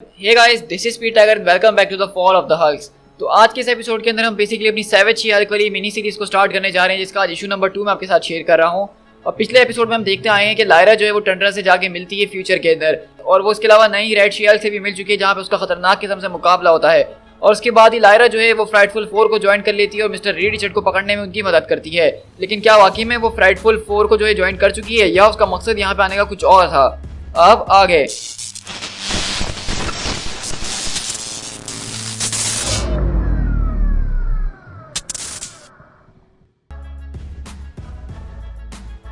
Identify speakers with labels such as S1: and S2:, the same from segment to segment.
S1: Hey guys, this is Pete Tiger, welcome back to the fall of the Hulks. तो आज के इस episode के अंदर हम बेसिकली अपनी सैवेज शी हल्क वाली मिनी सीरीज को स्टार्ट करने जा रहे हैं, जिसका आज इशू नंबर 2 मैं आपके साथ शेयर कर रहा हूँ। और पिछले एपिसोड में हम देखते आए हैं कि लायरा जो है वो टंड्रा से जाके मिलती है फ्यूचर के अंदर, और वो इसके अलावा नई रेड शी हल्क से भी मिल चुकी है, जहाँ पे उसका खतरनाक किस्म से मुकाबला होता है। और उसके बाद ही लायरा जो है वो फ्राइटफुल 4 को ज्वाइन कर लेती है और मिस्टर रीड रिचर्ड को पकड़ने में उनकी मदद करती है। लेकिन क्या वाकई में वो फ्राइटफुल 4 को जो है ज्वाइन कर चुकी है, या उसका मकसद यहाँ पे आने का कुछ और था? अब आगे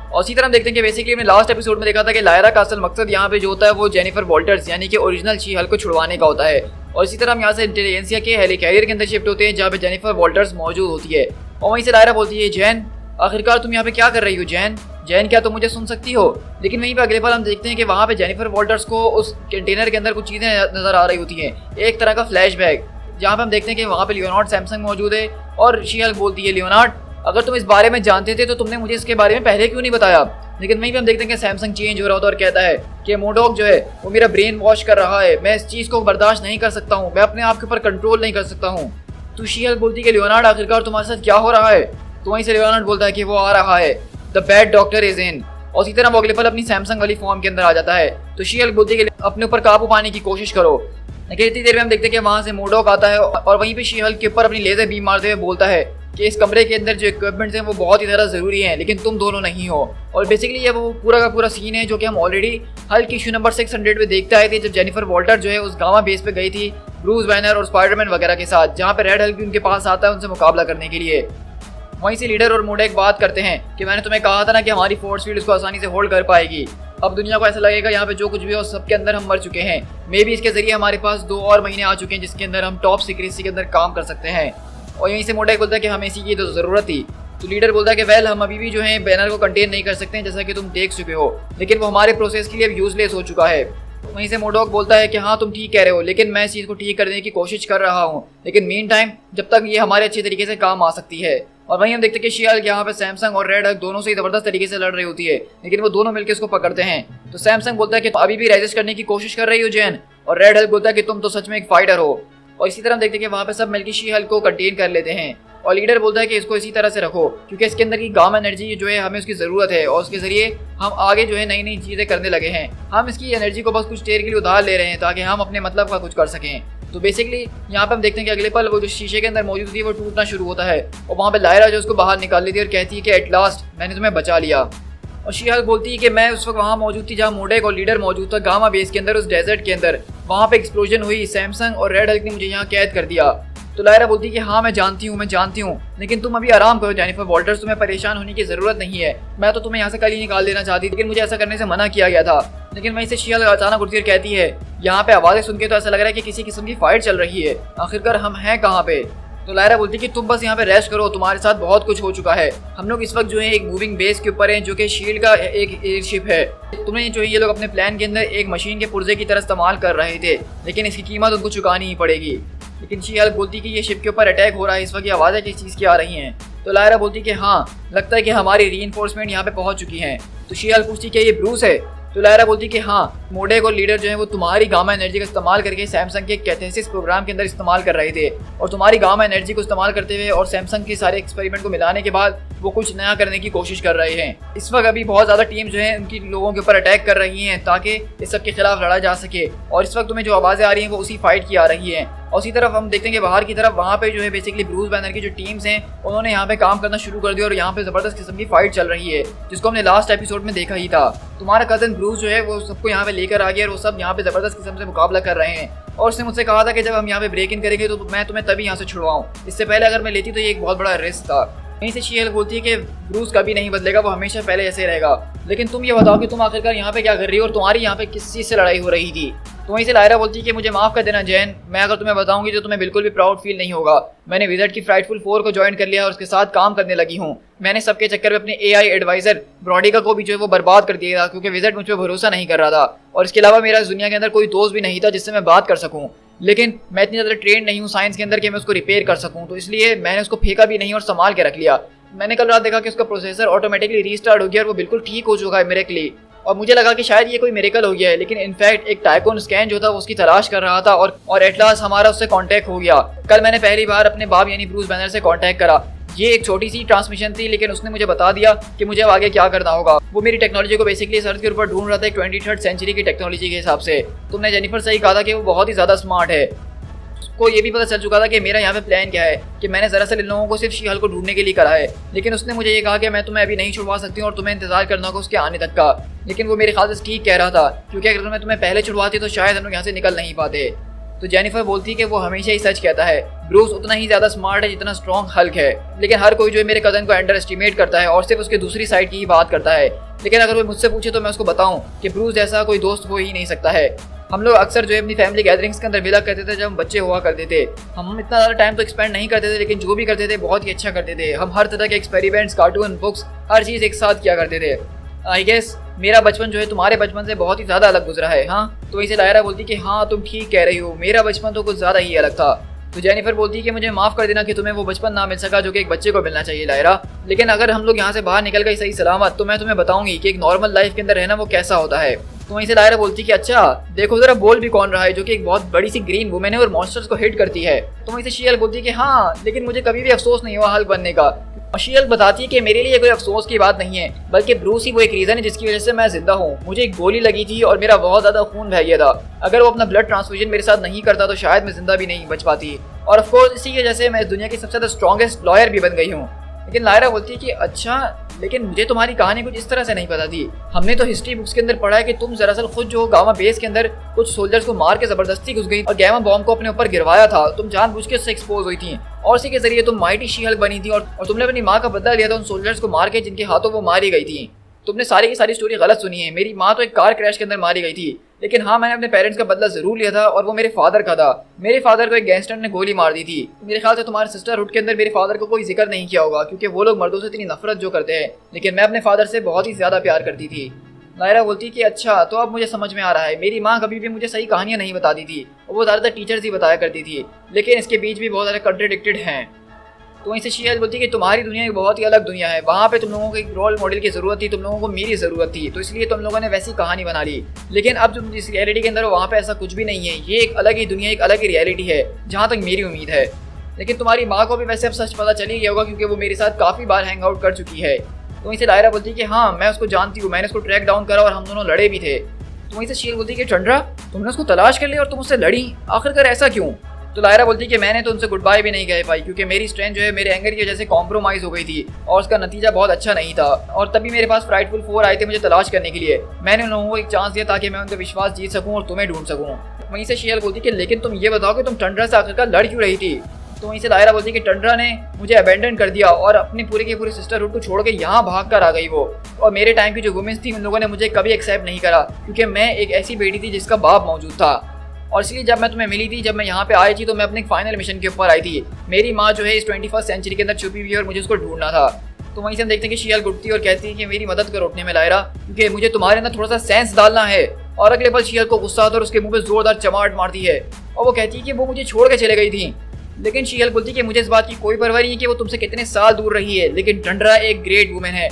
S1: और इसी तरह हम देखते हैं कि बेसिकली हमने लास्ट एपिसोड में देखा था कि लायरा का असल मकसद यहाँ पे जो होता है वो जेनिफर वॉल्टर्स यानी कि ओरिजिनल शी हल्क को छुड़वाने का होता है। और इसी तरह हम यहाँ से इंटेलिजेंसिया के हेलिकैरियर के अंदर शिफ्ट होते हैं, जहाँ पे जेनिफर वॉल्टर्स मौजूद होती है। और वहीं से लायरा बोलती है, जैन आखिरकार तुम यहाँ पे क्या कर रही हो? जैन क्या तुम मुझे सुन सकती हो? लेकिन वहीं पर अगले पल हम देखते हैं कि वहाँ पे जेनिफर वॉल्टर्स को उस कंटेनर के अंदर कुछ चीज़ें नजर आ रही होती हैं, एक तरह का फ्लैशबैक, जहाँ पे हम देखते हैं कि वहाँ पे लियोनार्ड सैमसंग मौजूद है। और शी हल्क बोलती है, लियोनार्ड अगर तुम इस बारे में जानते थे तो तुमने मुझे इसके बारे में पहले क्यों नहीं बताया? लेकिन वहीं पे हम देखते हैं कि सैमसंग चेंज हो रहा होता है और कहता है कि मोडॉक जो है वो मेरा ब्रेन वॉश कर रहा है, मैं इस चीज़ को बर्दाश्त नहीं कर सकता हूँ, मैं अपने आप के ऊपर कंट्रोल नहीं कर सकता हूँ। तो शी हल्क बोलती है कि लियोनार्ड आखिरकार तुम्हारे साथ क्या हो रहा है? तो वहीं से लियोनार्ड बोलता है कि वो आ रहा है, the bad doctor is in. और इसी तरह वो अगले पल अपनी सैमसंग वाली फॉर्म के अंदर आ जाता है। तो शी हल्क बोलती है कि अपने ऊपर काबू पाने की कोशिश करो। लेकिन इतनी देर में हम देखते हैं कि वहाँ से मोडॉक आता है और वहीं पे शी हल्क के ऊपर अपनी लेजर बीम मारते हुए बोलता है कि इस कमरे के अंदर जो इक्विपमेंट्स हैं वो बहुत ही ज़्यादा ज़रूरी हैं, लेकिन तुम दोनों नहीं हो। और बेसिकली ये वो पूरा का पूरा सीन है जो कि हम ऑलरेडी हल्क इशू नंबर 600 में देखते आए थे, जब जेनिफर वॉल्टर जो है उस गामा बेस पे गई थी ब्रूस बैनर और स्पाइडरमैन वगैरह के साथ, जहाँ पे रेड हल्क भी उनके पास आता है उनसे मुकाबला करने के लिए। वहीं से लीडर और मोडेक बात करते हैं कि मैंने तुम्हें कहा था ना कि हमारी फोर्स फील्ड उसको आसानी से होल्ड कर पाएगी। अब दुनिया को ऐसा लगेगा यहाँ पे जो कुछ भी हो सबके अंदर हम मर चुके हैं। मे भी इसके जरिए हमारे पास 2 और महीने आ चुके हैं जिसके अंदर हम टॉप सीक्रेसी के अंदर काम कर सकते हैं। और यहीं से मोडेक बोलता है कि हमें इसी की तो ज़रूरत थी। तो लीडर बोलता है कि वेल हम अभी भी जो है बैनर को कंटेन नहीं कर सकते हैं, जैसा कि तुम देख चुके हो, लेकिन वो हमारे प्रोसेस के लिए अब यूजलेस हो चुका है। वहीं से मोडॉक बोलता है कि हाँ तुम ठीक कह रहे हो, लेकिन मैं इस चीज़ को ठीक करने की कोशिश कर रहा हूँ, लेकिन मीन टाइम जब तक ये हमारे अच्छे तरीके से काम आ सकती है। और वहीं हम देखते हैं कि शी हल्क यहाँ पे सैमसंग और रेड हल्क दोनों से ज़बरदस्त तरीके से लड़ रही होती है, लेकिन वो दोनों मिलकर उसको पकड़ते हैं। तो सैमसंग बोलता है कि अभी भी रेजिस्ट करने की कोशिश कर रही हो जैन, और रेड हल्क बोलता है कि तुम तो सच में एक फाइटर हो। और इसी तरह हम देखते हैं कि वहाँ पे सब मिलकर शी हल्क को कंटेन कर लेते हैं। और लीडर बोलता है कि इसको इसी तरह से रखो क्योंकि इसके अंदर की गामा एनर्जी जो है हमें उसकी ज़रूरत है, और उसके ज़रिए हम आगे जो है नई नई चीज़ें करने लगे हैं। हम इसकी एनर्जी को बस कुछ देर के लिए उधार ले रहे हैं ताकि हम अपने मतलब का कुछ कर सकें। तो बेसिकली यहाँ पे हम देखते हैं कि अगले पल वो जो शीशे के अंदर मौजूद थी वो टूटना शुरू होता है, और वहाँ पे लायरा जो उसको बाहर निकाल लेती है और कहती है कि एट लास्ट मैंने तुम्हें बचा लिया। और शी हल्क बोलती है कि मैं उस वक्त वहाँ मौजूद थी जहाँ मोडेक और लीडर मौजूद था गामा बेस के अंदर, उस डेजर्ट के अंदर। वहाँ पे एक्सप्लोजन हुई, सैमसंग और रेड हल्क ने मुझे यहाँ कैद कर दिया। तो लायरा बोलती है कि हाँ मैं जानती हूँ, लेकिन तुम अभी आराम करो जेनिफर वॉल्टर्स, तुम्हें परेशान होने की ज़रूरत नहीं है। मैं तो तुम्हें यहाँ से कल ही निकाल देना चाहती थी, लेकिन मुझे ऐसा करने से मना किया गया था। लेकिन वहीं से शी हल्क अचानक उठती और कहती है, यहाँ पे आवाज़ें सुन के तो ऐसा लग रहा है कि किसी किस्म की फाइट चल रही है, आखिरकार हम हैं कहाँ पे? तो लायरा बोलती है कि तुम बस यहाँ पे रेस्ट करो, तुम्हारे साथ बहुत कुछ हो चुका है। हम लोग इस वक्त जो है एक मूविंग बेस के ऊपर हैं जो कि शील्ड का एक एयरशिप है। तुम्हें जो है ये लोग अपने प्लान के अंदर एक मशीन के पुर्जे की तरह इस्तेमाल कर रहे थे, लेकिन इसकी कीमत उनको चुकानी ही पड़ेगी। लेकिन शी हल्क बोलती कि ये शिप के ऊपर अटैक हो रहा है, इस वक्त ये आवाज़ें किस चीज़ की आ रही हैं? तो लायरा बोलती कि हाँ लगता है कि हमारी रीइंफोर्समेंट यहाँ पे पहुँच चुकी हैं। तो शी हल्क पूछती कि ये ब्रूस है? तो लायरा बोलती कि हाँ मोडेक और लीडर जो है वो तुम्हारी गामा एनर्जी का इस्तेमाल करके सैमसंग के कैथेसिस प्रोग्राम के अंदर इस्तेमाल कर रहे थे, और तुम्हारी गामा एनर्जी को इस्तेमाल करते हुए और सैमसंग के सारे एक्सपेरिमेंट को मिलाने के बाद वो कुछ नया करने की कोशिश कर रहे हैं। इस वक्त अभी बहुत ज़्यादा टीम जो है उनकी लोगों के ऊपर अटैक कर रही हैं ताकि इस सब के खिलाफ लड़ा जा सके। और इस वक्त तुम्हें जो आवाज़ें आ रही हैं वो उसी फाइट की आ रही हैं। और उसी तरफ हम देखते हैं कि बाहर की तरफ वहाँ पे जो है बेसिकली ब्रूस बैनर की जो टीम्स हैं उन्होंने यहाँ पे काम करना शुरू कर दिया, और यहाँ पे ज़बरदस्त किस्म की फाइट चल रही है जिसको हमने लास्ट एपिसोड में देखा ही था। तुम्हारा कज़न ब्रूस जो है वो सबको यहाँ पे लेकर आ गया और वो सब यहाँ पे ज़बरदस्त किस्म से मुकाबला कर रहे हैं। और उसने मुझसे कहा था कि जब हम यहाँ पे ब्रेक इन करेंगे तो मैं तुम्हें तभी यहाँ से छुड़वाऊँ, इससे पहले अगर मैं लेती तो ये एक बहुत बड़ा रिस्क था। वहीं से शी हल्क बोलती है कि ब्रूस कभी नहीं बदलेगा, वो हमेशा पहले ऐसे रहेगा। लेकिन तुम ये बताओ कि तुम आखिरकार यहाँ पे क्या कर रही हो और तुम्हारी यहाँ पे किस चीज़ से लड़ाई हो रही थी? तो वहीं से लायरा बोलती है कि मुझे माफ़ कर देना जैन, मैं अगर तुम्हें बताऊंगी तो तुम्हें बिल्कुल भी प्राउड फील नहीं होगा। मैंने विज़र्ड की फ्राइटफुल 4 को ज्वाइन कर लिया और उसके साथ काम करने लगी हूँ। मैंने सबके चक्कर में अपने AI एडवाइज़र ब्रॉडिका को भी जो है वो बर्बाद कर दिया था, क्योंकि विज़र्ड मुझ पर भरोसा नहीं कर रहा था, और इसके अलावा मेरा इस दुनिया के अंदर कोई दोस्त भी नहीं था जिससे मैं बात कर सकूँ। लेकिन मैं इतनी ज़्यादा ट्रेंड नहीं हूँ साइंस के अंदर कि मैं उसको रिपेयर कर सकूँ, तो इसलिए मैंने उसको फेंका भी नहीं और संभाल के रख लिया। मैंने कल रात देखा कि उसका प्रोसेसर ऑटोमेटिकली रीस्टार्ट हो गया और वो बिल्कुल ठीक हो चुका है मिरेकली। और मुझे लगा कि शायद ये कोई मिरेकल हो गया है, लेकिन इनफैक्ट एक टाइकोन स्कैन जो था वो उसकी तलाश कर रहा था और एट लास्ट हमारा उससे कांटेक्ट हो गया। कल मैंने पहली बार अपने बाप यानी ब्रूस बैनर से कांटेक्ट करा। ये एक छोटी सी ट्रांसमिशन थी, लेकिन उसने मुझे बता दिया कि मुझे अब आगे क्या करना होगा। वो मेरी टेक्नोलॉजी को बेसिकली सर्च के ऊपर ढूंढ रहा था 23rd सेंचुरी की टेक्नोलॉजी के हिसाब से। तुमने जेनिफर सही कहा था कि वो बहुत ही ज़्यादा स्मार्ट है। उसको ये भी पता चल चुका था कि मेरा यहाँ पे प्लान क्या है, कि मैंने दरअसल इन लोगों को सिर्फ शी हल्क को ढूंढने के लिए करा है। लेकिन उसने मुझे ये कहा कि मैं तुम्हें अभी नहीं छुड़वा सकती हूँ और तुम्हें इंतजार करना होगा उसके आने तक का। लेकिन वो मेरे ख्याल से ठीक कह रहा था, क्योंकि अगर मैं तुम्हें पहले छुड़वाती तो शायद हम लोग यहाँ से निकल नहीं पाते। तो जेनिफर बोलती कि वो हमेशा ही सच कहता है, ब्रूस उतना ही ज़्यादा स्मार्ट है जितना स्ट्रॉन्ग हल्क है। लेकिन हर कोई जो है मेरे कज़न को अंडर एस्टिमेट करता है और सिर्फ उसके दूसरी साइड की ही बात करता है। लेकिन अगर वो मुझसे पूछे तो मैं उसको बताऊं कि ब्रूस जैसा कोई दोस्त हो ही नहीं सकता है। हम लोग अक्सर जो है अपनी फैमिली गैदरिंग्स के अंदर मिला करते थे जब हम बच्चे हुआ करते थे। हम इतना ज़्यादा टाइम तो एक्सपेंड नहीं करते थे, लेकिन जो भी करते थे बहुत ही अच्छा करते थे। हम हर तरह के एक्सपेरिमेंट्स, कार्टून, बुक्स, हर चीज़ एक साथ किया करते थे। आई गेस मेरा बचपन जो है तुम्हारे बचपन से बहुत ही ज़्यादा अलग गुजरा है। हाँ, तो इसे लायरा बोलती कि हाँ तुम ठीक कह रही हो, मेरा बचपन तो कुछ ज़्यादा ही अलग था। तो जेनिफर बोलती कि मुझे माफ़ कर देना कि तुम्हें वो बचपन ना मिल सका जो कि एक बच्चे को मिलना चाहिए लायरा। लेकिन अगर हम लोग यहाँ से बाहर निकल गए सही सलामत तो मैं तुम्हें बताऊंगी कि एक नॉर्मल लाइफ के अंदर रहना वो कैसा होता है। तो वहीं से लायरा बोलती कि अच्छा देखो जरा बोल भी कौन रहा है, जो कि एक बहुत बड़ी सी ग्रीन वुमेन है और मॉन्स्टर्स को हिट करती है। तो वहीं से शी हल्क बोलती कि हाँ, लेकिन मुझे कभी भी अफसोस नहीं हुआ हल्क बनने का। और शी हल्क बताती है कि मेरे लिए कोई अफसोस की बात नहीं है, बल्कि ब्रूस ही वो एक रीज़न है जिसकी वजह से मैं जिंदा हूँ। मुझे एक गोली लगी थी और मेरा बहुत ज़्यादा खून बह गया था। अगर वो अपना ब्लड ट्रांसफ्यूजन मेरे साथ नहीं करता तो शायद मैं जिंदा भी नहीं बच पाती। और ऑफकोर्स इसी की वजह से मैं इस दुनिया की सबसे ज़्यादा स्ट्रॉन्गेस्ट लॉयर भी बन गई हूँ। लेकिन लायरा बोलती है कि अच्छा, लेकिन मुझे तुम्हारी कहानी कुछ इस तरह से नहीं पता थी। हमने तो हिस्ट्री बुक्स के अंदर पढ़ा है कि तुम दरअसल खुद जो गामा बेस के अंदर कुछ सोल्जर्स को मार के जबरदस्ती घुस गई और गैमा बॉम्ब को अपने ऊपर गिरवाया था। तुम जानबूझ के उससे एक्सपोज हुई थी और उसी के जरिए तुम माइटी शी हल्क बनी थी और तुमने अपनी माँ का बदला लिया था उन सोल्जर्स को मार के जिनके हाथों वो मारी गई थी। तुमने सारी की सारी स्टोरी गलत सुनी है। मेरी माँ तो एक कार क्रैश के अंदर मारी गई थी, लेकिन हाँ मैंने अपने पेरेंट्स का बदला जरूर लिया था और वो मेरे फादर का था। मेरे फादर को एक गैंगस्टर ने गोली मार दी थी। मेरे ख्याल से तुम्हारे सिस्टरहुड के अंदर मेरे फादर को कोई जिक्र नहीं किया होगा, क्योंकि वो लोग मर्दों से इतनी नफरत जो करते हैं, लेकिन मैं अपने फादर से बहुत ही ज्यादा प्यार करती थी। लायरा बोलती कि अच्छा, तो अब मुझे समझ में आ रहा है। मेरी माँ कभी भी मुझे सही कहानियाँ नहीं बताती थी, वो ज़्यादातर टीचर्स ही बताया करती थी, लेकिन इसके बीच भी बहुत ज़्यादा कंट्राडिक्टेड हैं। तो वहीं से शी हल्क बोलती है कि तुम्हारी दुनिया एक बहुत ही अलग दुनिया है, वहाँ पे तुम लोगों को एक रोल मॉडल की ज़रूरत थी, तुम लोगों को मेरी ज़रूरत थी, तो इसलिए तुम लोगों ने वैसी कहानी बना ली। लेकिन अब तुम जिस रियलिटी के अंदर हो वहाँ पे ऐसा कुछ भी नहीं है। ये एक अलग ही दुनिया, एक अलग ही रियलिटी है जहाँ तक मेरी उम्मीद है। लेकिन तुम्हारी माँ को भी वैसे अब सच पता चल ही गया होगा, क्योंकि वो मेरे साथ काफ़ी बार हैंग आउट कर चुकी है। तो वहीं से लायरा बोलती है कि हाँ मैं उसको जानती हूँ, मैंने उसको ट्रैक डाउन करा और हम दोनों लड़े भी थे। तो वहीं से शी हल्क बोलती है कि चंद्रा, तुमने उसको तलाश कर लिया और तुम उससे लड़ी, आखिरकार ऐसा क्यों? तो लायरा बोलती है कि मैंने तो उनसे गुड बाय भी नहीं कह पाई, क्योंकि मेरी स्ट्रेंथ जो है मेरे एंगर की वजह से कॉम्प्रोमाइज़ हो गई थी और उसका नतीजा बहुत अच्छा नहीं था। और तभी मेरे पास फ्राइटफुल 4 आए थे मुझे तलाश करने के लिए। मैंने उन लोगों को एक चांस दिया ताकि मैं उनका विश्वास जीत सकूं और तुम्हें ढूंढ सकूं। वहीं से शी हल्क बोलती है कि लेकिन तुम ये बताओ कि तुम टंड्रा से आखिरकार लड़ क्यों रही थी? तो वहीं से लायरा बोलती है कि टंड्रा ने मुझे अबेंडन कर दिया और अपने पूरे के पूरे सिस्टरहुड को छोड़ के यहाँ भाग कर आ गई वो। और मेरे टाइम की जो वुमेन्स थी उन लोगों ने मुझे कभी एक्सेप्ट नहीं करा, क्योंकि मैं एक ऐसी बेटी थी जिसका बाप मौजूद था। और इसलिए जब मैं तुम्हें मिली थी, जब मैं यहाँ पे आई थी, तो मैं अपने फाइनल मिशन के ऊपर आई थी। मेरी माँ जो है इस 21st सेंचुरी के अंदर छुपी हुई है और मुझे उसको ढूंढना था। तो वहीं से हम देखते हैं कि शी हल्क उठती है और कहती है कि मेरी मदद करो उठने में लायरा, क्योंकि मुझे तुम्हारे अंदर थोड़ा सा सेंस डालना है। और अगले पल शी हल्क को गुस्सा आता है और उसके मुंह पे जोरदार चमाट मारती है और वो कहती है कि वो मुझे छोड़ के चले गई थी। लेकिन शी हल्क बोलती है कि मुझे इस बात की कोई परवाह नहीं है कि वो तुमसे कितने साल दूर रही है, लेकिन टंड्रा एक ग्रेट वुमेन है।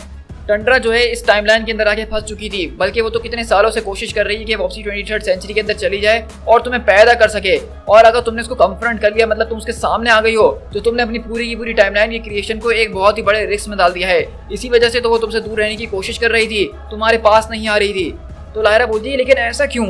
S1: टंड्रा जो है इस टाइमलाइन के अंदर आके फंस चुकी थी, बल्कि वो तो कितने सालों से कोशिश कर रही है कि वापसी 23rd सेंचुरी के अंदर चली जाए और तुम्हें पैदा कर सके। और अगर तुमने उसको कन्फ्रंट कर लिया, मतलब तुम उसके सामने आ गई हो, तो तुमने अपनी पूरी की पूरी टाइमलाइन की क्रिएशन को एक बहुत ही बड़े रिस्क में डाल दिया है। इसी वजह से तो वो तुमसे दूर रहने की कोशिश कर रही थी, तुम्हारे पास नहीं आ रही थी। तो लायरा बोलती है लेकिन ऐसा क्यों?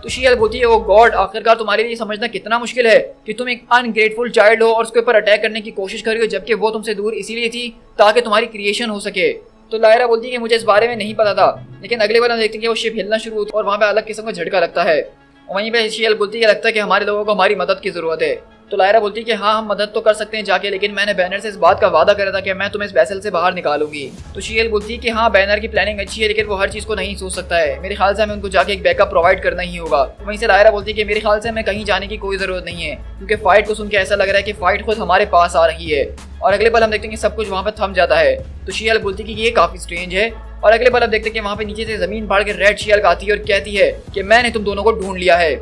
S1: तो शी हल्क बोलती है ओ गॉड, आखिरकार तुम्हारे लिए समझना कितना मुश्किल है कि तुम एक अनग्रेटफुल चाइल्ड हो और उसके ऊपर अटैक करने की कोशिश कर रही हो, जबकि वो तुमसे दूर इसीलिए थी ताकि तुम्हारी क्रिएशन हो सके। तो लायरा बोलती है कि मुझे इस बारे में नहीं पता था, लेकिन अगले बार हम देखते हैं कि वो शिप हिलना शुरू होती है और वहाँ पे अलग किस्म का झटका लगता है। वहीं पे शी हल्क बोलती है लगता है कि हमारे लोगों को हमारी मदद की जरूरत है। तो लायरा बोलती है कि हाँ हम मदद तो कर सकते हैं जाके, लेकिन मैंने बैनर से इस बात का वादा करा था कि मैं तुम्हें इस वैसल से बाहर निकालूंगी। तो शी हल्क बोलती है कि हाँ बैनर की प्लानिंग अच्छी है, लेकिन वो हर चीज़ को नहीं सोच सकता है। मेरे ख्याल से हमें उनको जाके एक बैकअप प्रोवाइड करना ही होगा। वहीं से लायरा बोलती है कि मेरे ख्याल से हमें कहीं जाने की कोई ज़रूरत नहीं है, क्योंकि फाइट को सुन के ऐसा लग रहा है कि फाइट खुद हमारे पास आ रही है। और अगले पल हम देखते हैं कि सब कुछ वहाँ पर थम जाता है। तो शी हल्क बोलती है कि ये काफ़ी स्ट्रेंज है। और अगले पल अब देखते हैं कि वहाँ पे नीचे से ज़मीन फाड़ के रेड शी हल्क आती है और कहती है कि मैंने तुम दोनों को ढूंढ लिया है।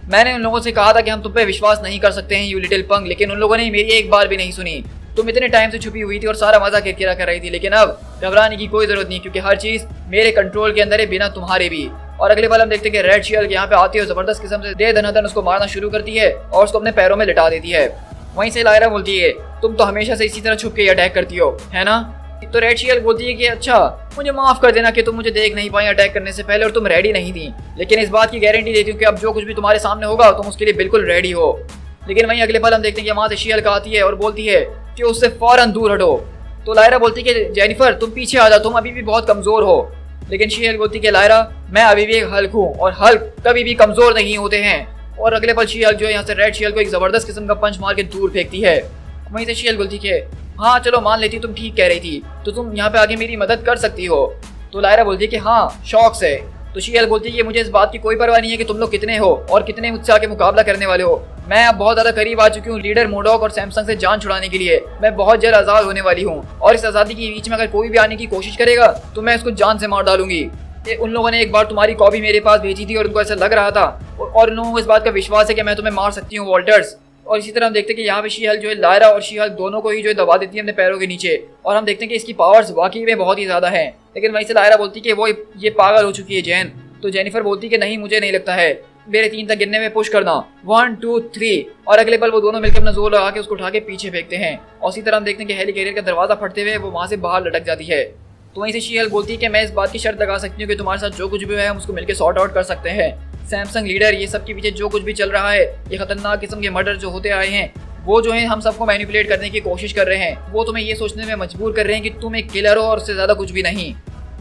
S1: मैंने उन लोगों से कहा था कि हम तुम पे विश्वास नहीं कर सकते हैं यू लिटिल पंक, लेकिन उन लोगों ने मेरी एक बार भी नहीं सुनी। तुम इतने टाइम से छुपी हुई थी और सारा मजा किरकिरा कर रही थी, लेकिन अब घबराने की कोई जरूरत नहीं, क्योंकि हर चीज मेरे कंट्रोल के अंदर है, बिना तुम्हारे भी। और अगले पल हम देखते हैं कि रेड शील्ड यहाँ पे आती है और जबरदस्त किस्म से दे धनाधन उसको मारना शुरू करती है और उसको अपने पैरों में लिटा देती है। वहीं से लायरा बोलती है, तुम तो हमेशा से इसी तरह छुप के अटैक करती हो, है ना? तो रेड शील्ड बोलती है कि अच्छा, मुझे माफ कर देना कि तुम मुझे देख नहीं पाई अटैक करने से पहले और तुम रेडी नहीं थी, लेकिन इस बात की गारंटी देती हूँ कि अब जो कुछ भी तुम्हारे सामने होगा तुम उसके लिए बिल्कुल रेडी हो। लेकिन वहीं अगले पल हम देखते हैं कि वहां से शील्ड आती है और बोलती है कि उससे फौरन दूर हटो। तो लायरा बोलती है कि जेनिफर तुम पीछे आ जाओ, तुम अभी भी बहुत कमजोर हो। लेकिन शील्ड बोलती है कि लायरा मैं अभी भी एक हल्क हूँ और हल्क कभी भी कमजोर नहीं होते हैं। और अगले पल शील्ड जो है यहाँ से रेड शील्ड को एक जबरदस्त किस्म का पंच मार के दूर फेंकती है। वहीं से शील्ड बोलती है हाँ चलो मान लेती तुम ठीक कह रही थी, तो तुम यहाँ पे आगे मेरी मदद कर सकती हो। तो लायरा बोलती है कि हाँ शौक से। तो शील्ड बोलती है कि मुझे इस बात की कोई परवाह नहीं है कि तुम लोग कितने हो और कितने मुझसे आके मुकाबला करने वाले हो। मैं अब बहुत ज्यादा करीब आ चुकी हूँ लीडर मोडॉक और सैमसंग से जान छुड़ाने के लिए। मैं बहुत जल्द आजाद होने वाली हूँ और इस आजादी के बीच में अगर कोई भी आने की कोशिश करेगा तो मैं इसको जान से मार डालूंगी। उन लोगों ने एक बार तुम्हारी कॉपी मेरे पास भेजी थी और उनको ऐसा लग रहा था और उन लोगों को इस बात का विश्वास है कि मैं तुम्हें मार सकती हूँ वॉल्टर्स। और इसी तरह हम देखते हैं कि यहाँ पे शी हल्क जो है लायरा और शी हल्क दोनों को ही जो है दबा देती है अपने पैरों के नीचे। और हम देखते हैं कि इसकी पावर्स वाकई में बहुत ही ज्यादा है। लेकिन वहीं से लायरा बोलती है कि वो ये पागल हो चुकी है जैन। तो जेनिफर बोलती है कि नहीं मुझे नहीं लगता है, मेरे 3 तक गिनने में पुश करना, 1 2 3। और अगले पल वो दोनों मिलकर अपना जोर लगा के उसको उठा के पीछे फेंकते हैं। और इसी तरह हम देखते हैं कि हेली कैरियर का दरवाजा फटते हुए वो वहां से बाहर लटक जाती है। तो वहीं से शी हल्क बोलती है कि मैं इस बात की शर्त लगा सकती हूँ कि तुम्हारे साथ जो कुछ भी है हम उसको मिलकर सॉर्ट आउट कर सकते हैं। सैमसंग लीडर ये सब के पीछे जो कुछ भी चल रहा है, ये खतरनाक किस्म के मर्डर जो होते आए हैं, वो जो है हम सबको मैनिपुलेट करने की कोशिश कर रहे हैं। वो तुम्हें ये सोचने में मजबूर कर रहे हैं कि तुम एक किलर हो और उससे ज्यादा कुछ भी नहीं।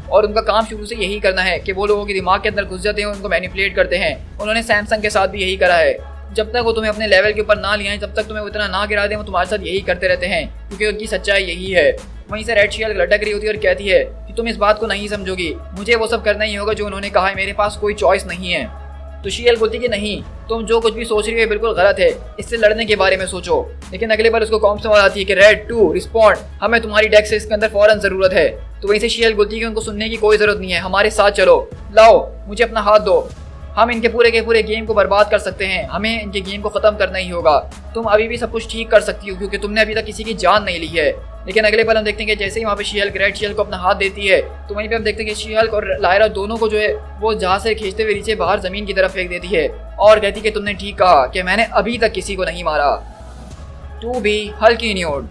S1: और उनका काम शुरू से यही करना है कि वो लोगों के दिमाग के अंदर घुस जाते हैं और उनको मैनिपुलेट करते हैं। उन्होंने सैमसंग के साथ भी यही करा है। जब तक वो तुम्हें अपने लेवल के ऊपर ना ले आए, जब तक तुम्हें उतना ना गिरा दें, वो तुम्हारे साथ यही करते रहते हैं, क्योंकि उनकी सच्चाई यही है। वहीं से रेड शील्ड लटक रही होती है और कहती है कि तुम इस बात को नहीं समझोगी, मुझे वो सब करना ही होगा जो उन्होंने कहा है, मेरे पास कोई चॉइस नहीं है। तो शील्ड बोलती कि नहीं, तुम जो कुछ भी सोच रही हो बिल्कुल गलत है, इससे लड़ने के बारे में सोचो। लेकिन अगले बार उसको कॉम से आवाज आती है कि रेड 2 रिस्पॉन्ड, हमें तुम्हारी डेस्क से इसके अंदर फौरन जरूरत है। तो वहीं से शील्ड बोलती है कि उनको सुनने की कोई जरूरत नहीं है, हमारे साथ चलो, लाओ मुझे अपना हाथ दो, हम इनके पूरे के पूरे गेम को बर्बाद कर सकते हैं, हमें इनके गेम को खत्म करना ही होगा। तुम अभी भी सब कुछ ठीक कर सकती हो क्योंकि तुमने अभी तक किसी की जान नहीं ली है। लेकिन अगले पल हम देखते हैं कि जैसे ही वहाँ पे she Hulk red she Hulk को अपना हाथ देती है, तो वहीं पे हम देखते हैं कि शी हल्क और लायरा दोनों को जो है वो जहाज से खींचते हुए नीचे बाहर जमीन की तरफ फेंक देती है और कहती है कि तुमने ठीक कहा कि मैंने अभी तक किसी को नहीं मारा। टू बी हल्की न्यूड।